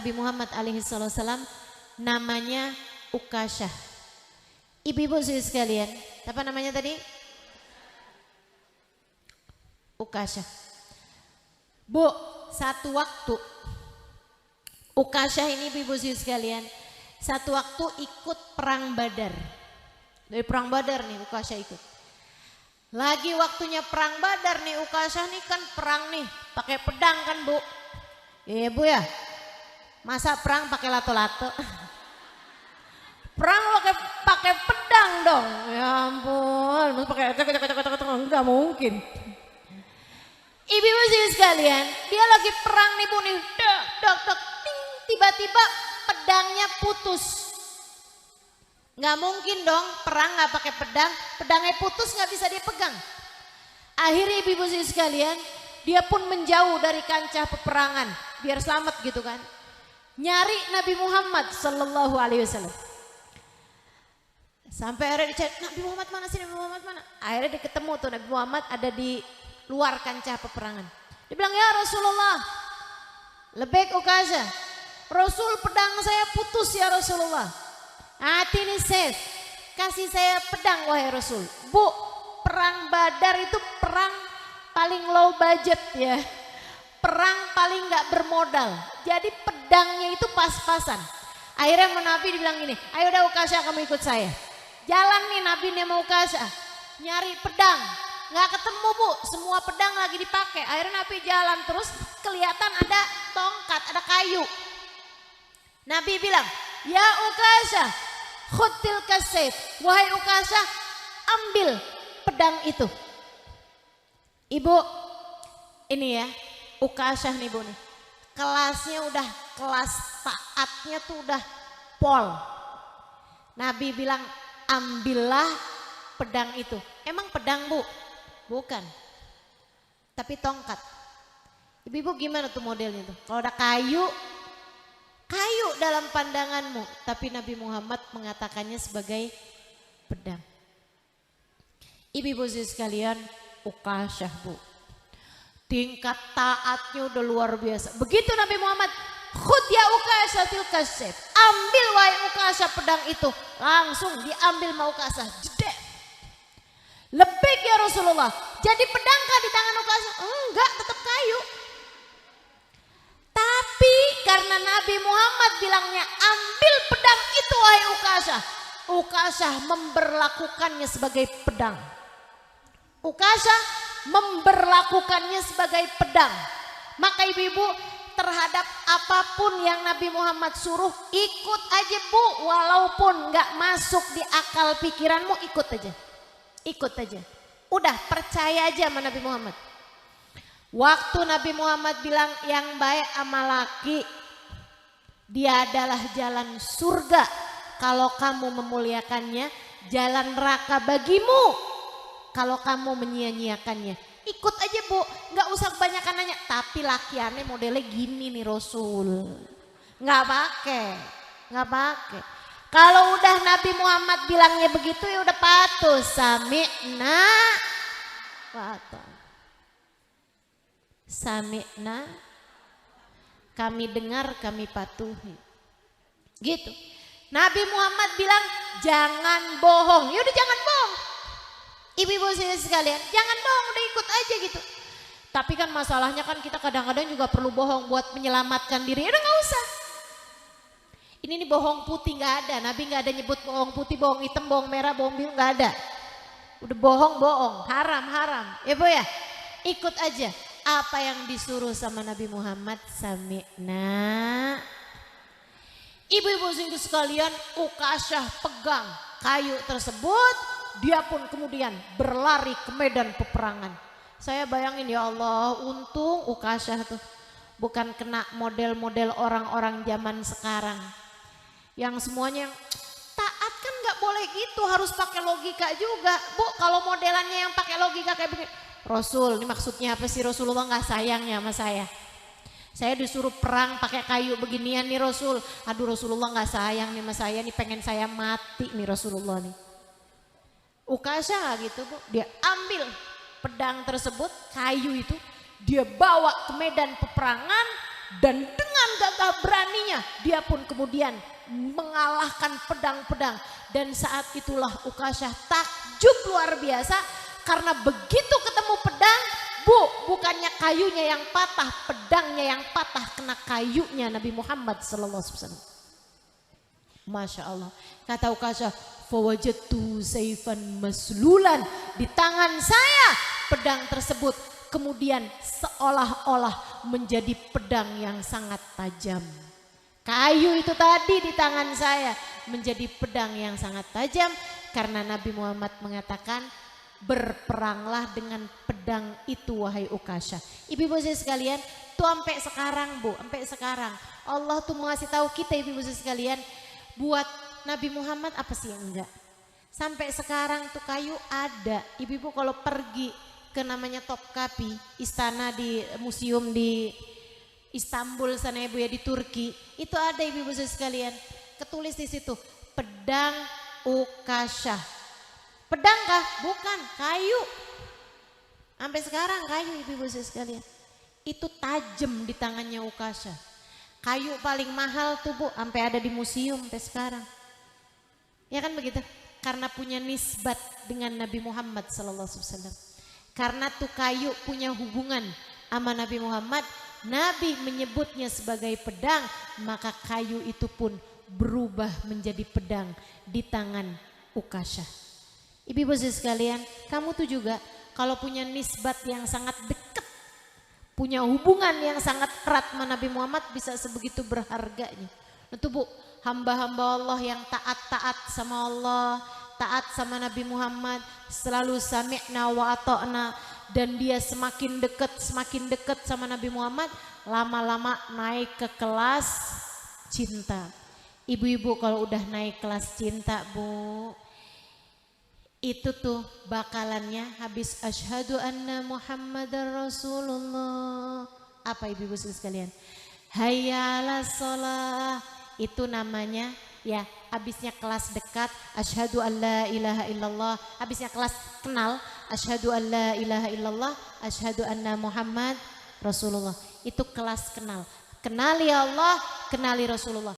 Nabi Muhammad alaihissalam namanya Ukasyah. Ibu-ibu sekalian, apa namanya tadi? Ukasyah. Bu, satu waktu Ukasyah ini ibu-ibu sekalian, satu waktu ikut perang Badar. Dari perang Badar nih Ukasyah ikut. Lagi waktunya perang Badar nih Ukasyah nih kan perang nih, pakai pedang kan Bu. Iya Bu ya. Masa perang pakai lato-lato? Perang pakai pedang dong. Ya ampun, masa pakai enggak mungkin. Ibu-ibu sekalian, dia lagi perang nih Bu nih. Dok, tiba-tiba pedangnya putus. Nggak mungkin dong perang nggak pakai pedang, pedangnya putus nggak bisa dipegang. Akhirnya ibu-ibu sekalian, dia pun menjauh dari kancah peperangan biar selamat gitu kan. Nyari Nabi Muhammad Sallallahu Alaihi Wasallam. Sampai akhirnya dicari Nabi Muhammad mana sih, Nabi Muhammad mana? Akhirnya dia ketemu tuh Nabi Muhammad ada di luar kancah peperangan. Dia bilang ya Rasulullah, lebek Ukasyah, Rasul pedang saya putus ya Rasulullah. Hati ini ses, kasih saya pedang wahai Rasul. Bu, perang Badar itu perang paling low budget ya. Perang paling gak bermodal. Jadi pedangnya itu pas-pasan. Akhirnya Nabi dibilang gini, ayo dah Ukasyah kamu ikut saya. Jalan nih Nabi nih mau Ukasyah, nyari pedang. Gak ketemu Bu, semua pedang lagi dipakai. Akhirnya Nabi jalan terus kelihatan ada tongkat, ada kayu. Nabi bilang, ya Ukasyah, khutil kasif, wahai Ukasyah, ambil pedang itu. Ibu, ini ya, Ukasyah nih Bu nih, kelasnya udah kelas taatnya tuh udah pol. Nabi bilang, ambillah pedang itu. Emang pedang Bu? Bukan, tapi tongkat. Ibu-ibu gimana tuh modelnya tuh? Kalau ada kayu dalam pandanganmu, tapi Nabi Muhammad mengatakannya sebagai pedang. Ibu-ibu sekalian, Ukasyah Bu, tingkat taatnya udah luar biasa. Begitu Nabi Muhammad, khud ya Ukasyah tilka sayf, ambil wahai Ukasyah pedang itu, langsung diambil mau Ukasyah, jedek. Lebih ya Rasulullah, jadi pedangkah di tangan Ukasyah? Enggak, tetap kayu. Tapi karena Nabi Muhammad bilangnya ambil pedang itu wahai Ukasyah, Ukasyah memberlakukannya sebagai pedang. Ukasyah memberlakukannya sebagai pedang. Maka ibu-ibu, terhadap apapun yang Nabi Muhammad suruh ikut aja Bu, walaupun nggak masuk di akal pikiranmu, ikut aja. Ikut aja. Udah percaya aja sama Nabi Muhammad. Waktu Nabi Muhammad bilang yang baik sama laki, dia adalah jalan surga. Kalau kamu memuliakannya, jalan neraka bagimu kalau kamu menyia-nyiakannya. Ikut aja Bu, nggak usah kebanyakan nanya. Tapi lakiannya modelnya gini nih Rasul, nggak pakai. Kalau udah Nabi Muhammad bilangnya begitu ya udah patuh. Sami'na wa ata'na. Sami'na, kami dengar, kami patuhi. Gitu. Nabi Muhammad bilang jangan bohong. Ya udah jangan bohong. Ibu-ibu sekalian, jangan bohong, udah ikut aja gitu. Tapi kan masalahnya kan kita kadang-kadang juga perlu bohong buat menyelamatkan diri. Ya udah nggak usah. Ini nih bohong putih nggak ada. Nabi nggak ada nyebut bohong putih, bohong hitam, bohong merah, bohong biru, nggak ada. Udah bohong, haram. Ya Bu ya, ikut aja. Apa yang disuruh sama Nabi Muhammad, sami'na. Ibu-ibu sekalian, Ukasyah pegang kayu tersebut, dia pun kemudian berlari ke medan peperangan. Saya bayangin ya Allah, untung Ukasyah tuh bukan kena model-model orang-orang zaman sekarang. Yang semuanya yang taat kan nggak boleh gitu, harus pakai logika juga. Bu, kalau modelannya yang pakai logika kayak begini, Rasul, ini maksudnya apa sih Rasulullah nggak sayang ya sama saya? Saya disuruh perang pakai kayu beginian nih Rasul. Aduh Rasulullah nggak sayang nih sama saya, nih pengen saya mati nih Rasulullah nih. Ukasyah nggak gitu Bu, dia ambil pedang tersebut, kayu itu, dia bawa ke medan peperangan, Dan dengan gagah beraninya dia pun kemudian mengalahkan pedang-pedang. Dan saat itulah Ukasyah takjub luar biasa karena begitu ketemu pedang, bukannya kayunya yang patah, pedangnya yang patah kena kayunya Nabi Muhammad SAW. Masya Allah. Kata Ukasyah, fawajadtu saifan maslulan, di tangan saya pedang tersebut kemudian seolah-olah menjadi pedang yang sangat tajam. Kayu itu tadi di tangan saya menjadi pedang yang sangat tajam karena Nabi Muhammad mengatakan, berperanglah dengan pedang itu wahai Ukasyah. Ibu-ibu sekalian, tuh sampai sekarang Bu, sampai sekarang Allah tuh mengasih tahu kita ibu-ibu sekalian, buat Nabi Muhammad apa sih yang enggak. Sampai sekarang tuh kayu ada. Ibu-ibu kalau pergi ke namanya Topkapi, istana di museum di Istanbul sana ibu ya, di Turki, itu ada ibu-ibu sekalian, ketulis di situ pedang Ukasyah. Pedang kah? Bukan, kayu. Sampai sekarang kayu ibu-ibu sekalian. Itu tajam di tangannya Ukasyah. Kayu paling mahal tuh Bu, sampai ada di museum sampai sekarang. Ya kan begitu? Karena punya nisbat dengan Nabi Muhammad SAW. Karena tuh kayu punya hubungan sama Nabi Muhammad, Nabi menyebutnya sebagai pedang, maka kayu itu pun berubah menjadi pedang di tangan Ukasyah. Ibu-ibu sekalian, kamu tuh juga kalau punya nisbat yang sangat dekat, punya hubungan yang sangat erat sama Nabi Muhammad, bisa sebegitu berharganya. Itu Bu, hamba-hamba Allah yang taat-taat sama Allah, taat sama Nabi Muhammad, selalu sami'na wa ata'na, dan dia semakin dekat sama Nabi Muhammad, lama-lama naik ke kelas cinta. Ibu-ibu kalau udah naik kelas cinta Bu, itu tuh bakalannya habis asyhadu anna Muhammadar Rasulullah, apa ibu-ibu sekalian, hayya 'alas shalah, itu namanya ya, habisnya kelas dekat asyhadu alla ilaha illallah, habisnya kelas kenal asyhadu alla ilaha illallah, asyhadu anna Muhammad Rasulullah, itu kelas kenal. Kenali Allah, kenali Rasulullah.